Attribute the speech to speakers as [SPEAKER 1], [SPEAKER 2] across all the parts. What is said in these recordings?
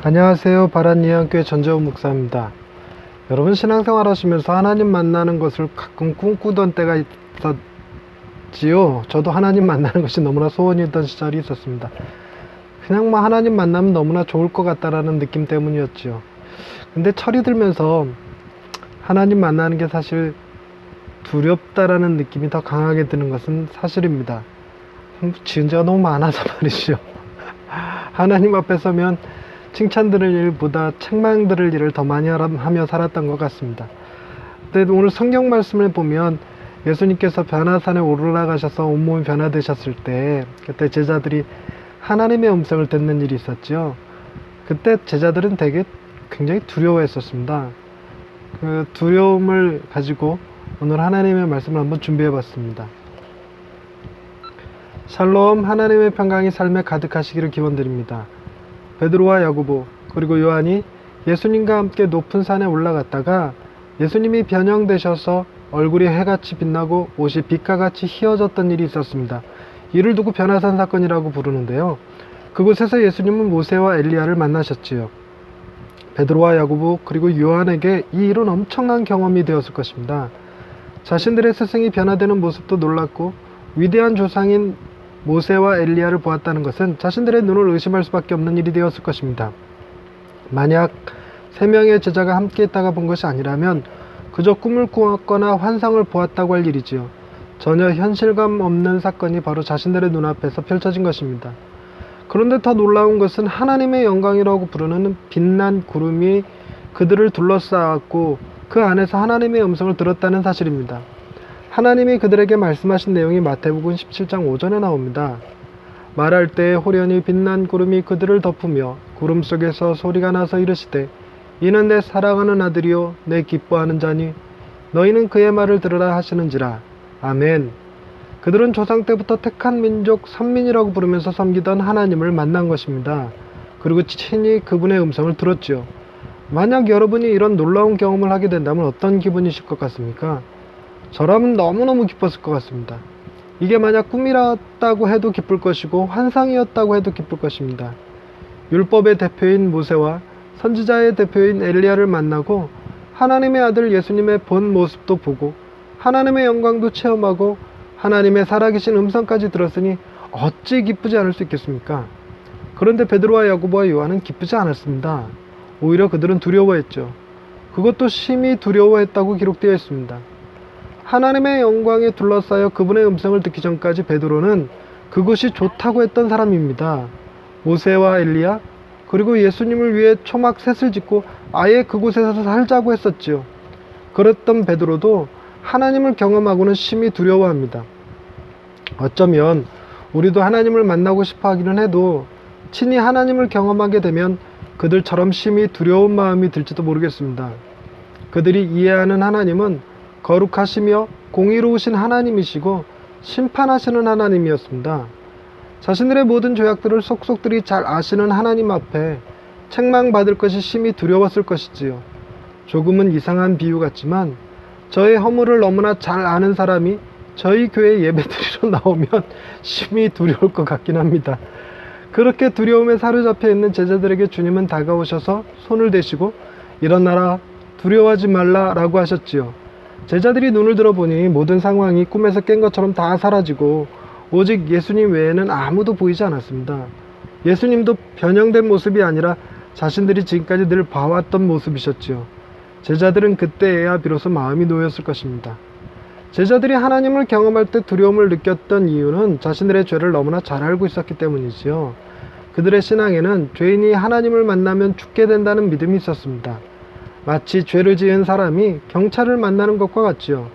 [SPEAKER 1] 안녕하세요. 바란예언교회 전재훈 목사입니다. 여러분, 신앙생활 하시면서 하나님 만나는 것을 가끔 꿈꾸던 때가 있었지요. 저도 하나님 만나는 것이 너무나 소원이던 시절이 있었습니다. 그냥 하나님 만나면 너무나 좋을 것 같다라는 느낌 때문이었지요. 근데 철이 들면서 하나님 만나는 게 사실 두렵다라는 느낌이 더 강하게 드는 것은 사실입니다. 지은 지가 너무 많아서 말이죠. 하나님 앞에 서면 칭찬 들을 일보다 책망 들을 일을 더 많이 하며 살았던 것 같습니다. 근데 오늘 성경 말씀을 보면 예수님께서 변화산에 올라가셔서 온몸이 변화되셨을 때, 그때 제자들이 하나님의 음성을 듣는 일이 있었죠. 그때 제자들은 굉장히 두려워했었습니다. 그 두려움을 가지고 오늘 하나님의 말씀을 한번 준비해 봤습니다. 샬롬, 하나님의 평강이 삶에 가득하시기를 기원드립니다. 베드로와 야고보 그리고 요한이 예수님과 함께 높은 산에 올라갔다가 예수님이 변형되셔서 얼굴이 해같이 빛나고 옷이 빛과 같이 휘어졌던 일이 있었습니다. 이를 두고 변화산 사건이라고 부르는데요. 그곳에서 예수님은 모세와 엘리야를 만나셨지요. 베드로와 야고보 그리고 요한에게 이 일은 엄청난 경험이 되었을 것입니다. 자신들의 스승이 변화되는 모습도 놀랐고, 위대한 조상인 모세와 엘리야를 보았다는 것은 자신들의 눈을 의심할 수밖에 없는 일이 되었을 것입니다. 만약 3명의 제자가 함께 있다가 본 것이 아니라면 그저 꿈을 꾸었거나 환상을 보았다고 할 일이지요. 전혀 현실감 없는 사건이 바로 자신들의 눈앞에서 펼쳐진 것입니다. 그런데 더 놀라운 것은 하나님의 영광이라고 부르는 빛난 구름이 그들을 둘러싸았고 그 안에서 하나님의 음성을 들었다는 사실입니다. 하나님이 그들에게 말씀하신 내용이 마태복음 17장 5절에 나옵니다. 말할 때 호련히 빛난 구름이 그들을 덮으며 구름 속에서 소리가 나서 이르시되 이는 내 사랑하는 아들이요 내 기뻐하는 자니 너희는 그의 말을 들으라 하시는지라. 아멘. 그들은 조상 때부터 택한 민족 선민이라고 부르면서 섬기던 하나님을 만난 것입니다. 그리고 친히 그분의 음성을 들었죠. 만약 여러분이 이런 놀라운 경험을 하게 된다면 어떤 기분이실 것 같습니까? 저라면 너무너무 기뻤을 것 같습니다. 이게 만약 꿈이었다고 해도 기쁠 것이고 환상이었다고 해도 기쁠 것입니다. 율법의 대표인 모세와 선지자의 대표인 엘리야를 만나고 하나님의 아들 예수님의 본 모습도 보고 하나님의 영광도 체험하고 하나님의 살아계신 음성까지 들었으니 어찌 기쁘지 않을 수 있겠습니까? 그런데 베드로와 야고보와 요한은 기쁘지 않았습니다. 오히려 그들은 두려워했죠. 그것도 심히 두려워했다고 기록되어 있습니다. 하나님의 영광에 둘러싸여 그분의 음성을 듣기 전까지 베드로는 그것이 좋다고 했던 사람입니다. 모세와 엘리야 그리고 예수님을 위해 초막 셋을 짓고 아예 그곳에서 살자고 했었지요. 그랬던 베드로도 하나님을 경험하고는 심히 두려워합니다. 어쩌면 우리도 하나님을 만나고 싶어 하기는 해도 친히 하나님을 경험하게 되면 그들처럼 심히 두려운 마음이 들지도 모르겠습니다. 그들이 이해하는 하나님은 거룩하시며 공의로우신 하나님이시고 심판하시는 하나님이었습니다. 자신들의 모든 죄악들을 속속들이 잘 아시는 하나님 앞에 책망받을 것이 심히 두려웠을 것이지요. 조금은 이상한 비유 같지만 저의 허물을 너무나 잘 아는 사람이 저희 교회 예배드리러 나오면 심히 두려울 것 같긴 합니다. 그렇게 두려움에 사로잡혀 있는 제자들에게 주님은 다가오셔서 손을 대시고 일어나라, 두려워하지 말라 라고 하셨지요. 제자들이 눈을 들어보니 모든 상황이 꿈에서 깬 것처럼 다 사라지고 오직 예수님 외에는 아무도 보이지 않았습니다. 예수님도 변형된 모습이 아니라 자신들이 지금까지 늘 봐왔던 모습이셨지요. 제자들은 그때에야 비로소 마음이 놓였을 것입니다. 제자들이 하나님을 경험할 때 두려움을 느꼈던 이유는 자신들의 죄를 너무나 잘 알고 있었기 때문이지요. 그들의 신앙에는 죄인이 하나님을 만나면 죽게 된다는 믿음이 있었습니다. 마치 죄를 지은 사람이 경찰을 만나는 것과 같지요.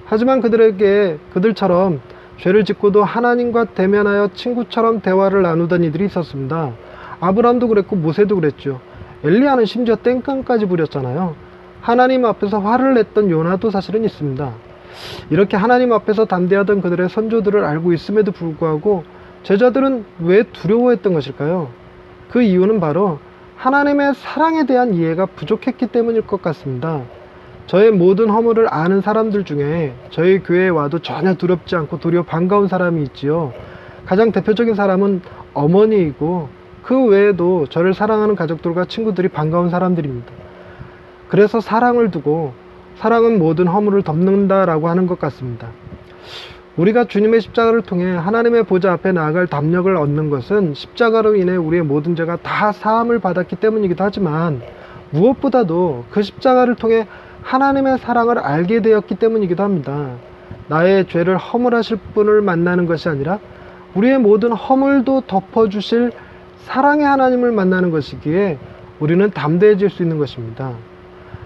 [SPEAKER 1] 하지만 그들처럼 죄를 짓고도 하나님과 대면하여 친구처럼 대화를 나누던 이들이 있었습니다. 아브라함도 그랬고 모세도 그랬죠. 엘리야는 심지어 땡깡까지 부렸잖아요. 하나님 앞에서 화를 냈던 요나도 사실은 있습니다. 이렇게 하나님 앞에서 담대하던 그들의 선조들을 알고 있음에도 불구하고 제자들은 왜 두려워했던 것일까요? 그 이유는 바로 하나님의 사랑에 대한 이해가 부족했기 때문일 것 같습니다. 저의 모든 허물을 아는 사람들 중에 저희 교회에 와도 전혀 두렵지 않고 도리어 반가운 사람이 있지요. 가장 대표적인 사람은 어머니이고 그 외에도 저를 사랑하는 가족들과 친구들이 반가운 사람들입니다. 그래서 사랑을 두고 사랑은 모든 허물을 덮는다라고 하는 것 같습니다. 우리가 주님의 십자가를 통해 하나님의 보좌 앞에 나아갈 담력을 얻는 것은 십자가로 인해 우리의 모든 죄가 다 사함을 받았기 때문이기도 하지만, 무엇보다도 그 십자가를 통해 하나님의 사랑을 알게 되었기 때문이기도 합니다. 나의 죄를 허물하실 분을 만나는 것이 아니라 우리의 모든 허물도 덮어주실 사랑의 하나님을 만나는 것이기에 우리는 담대해질 수 있는 것입니다.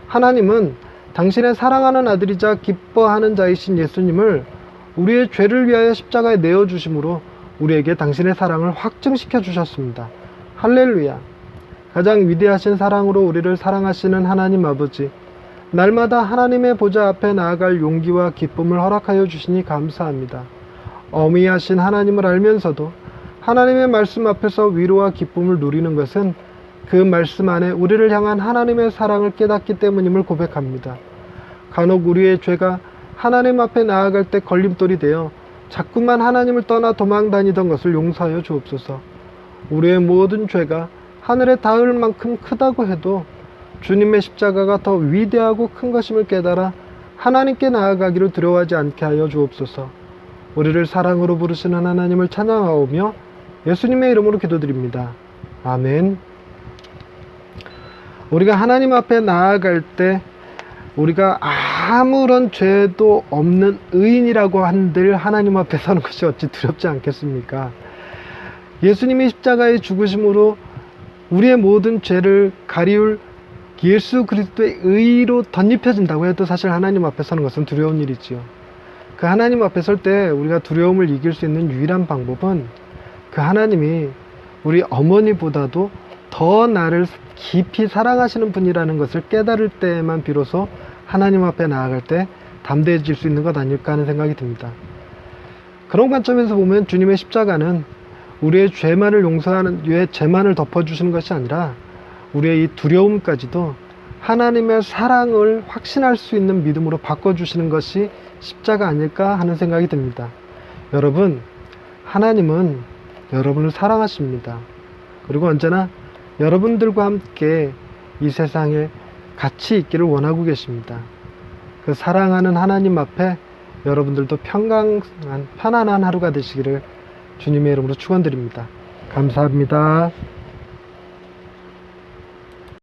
[SPEAKER 1] 하나님은 당신의 사랑하는 아들이자 기뻐하는 자이신 예수님을 우리의 죄를 위하여 십자가에 내어주심으로 우리에게 당신의 사랑을 확증시켜 주셨습니다. 할렐루야. 가장 위대하신 사랑으로 우리를 사랑하시는 하나님 아버지, 날마다 하나님의 보좌 앞에 나아갈 용기와 기쁨을 허락하여 주시니 감사합니다. 어미하신 하나님을 알면서도 하나님의 말씀 앞에서 위로와 기쁨을 누리는 것은 그 말씀 안에 우리를 향한 하나님의 사랑을 깨닫기 때문임을 고백합니다. 간혹 우리의 죄가 하나님 앞에 나아갈 때 걸림돌이 되어 자꾸만 하나님을 떠나 도망 다니던 것을 용서하여 주옵소서. 우리의 모든 죄가 하늘에 닿을 만큼 크다고 해도 주님의 십자가가 더 위대하고 큰 것임을 깨달아 하나님께 나아가기를 두려워하지 않게 하여 주옵소서. 우리를 사랑으로 부르시는 하나님을 찬양하오며 예수님의 이름으로 기도드립니다. 아멘. 우리가 하나님 앞에 나아갈 때 우리가 아무런 죄도 없는 의인이라고 한들 하나님 앞에 서는 것이 어찌 두렵지 않겠습니까? 예수님이 십자가의 죽으심으로 우리의 모든 죄를 가리울 예수 그리스도의 의로 덧입혀진다고 해도 사실 하나님 앞에 서는 것은 두려운 일이지요. 그 하나님 앞에 설 때 우리가 두려움을 이길 수 있는 유일한 방법은 그 하나님이 우리 어머니보다도 더 나를 깊이 사랑하시는 분이라는 것을 깨달을 때만 비로소 하나님 앞에 나아갈 때 담대해질 수 있는 것 아닐까 하는 생각이 듭니다. 그런 관점에서 보면 주님의 십자가는 우리의 죄만을 용서하는, 위에 죄만을 덮어주시는 것이 아니라 우리의 이 두려움까지도 하나님의 사랑을 확신할 수 있는 믿음으로 바꿔주시는 것이 십자가 아닐까 하는 생각이 듭니다. 여러분, 하나님은 여러분을 사랑하십니다. 그리고 언제나 여러분들과 함께 이 세상에 같이 있기를 원하고 계십니다. 그 사랑하는 하나님 앞에 여러분들도 편안한 하루가 되시기를 주님의 이름으로 축원드립니다. 감사합니다.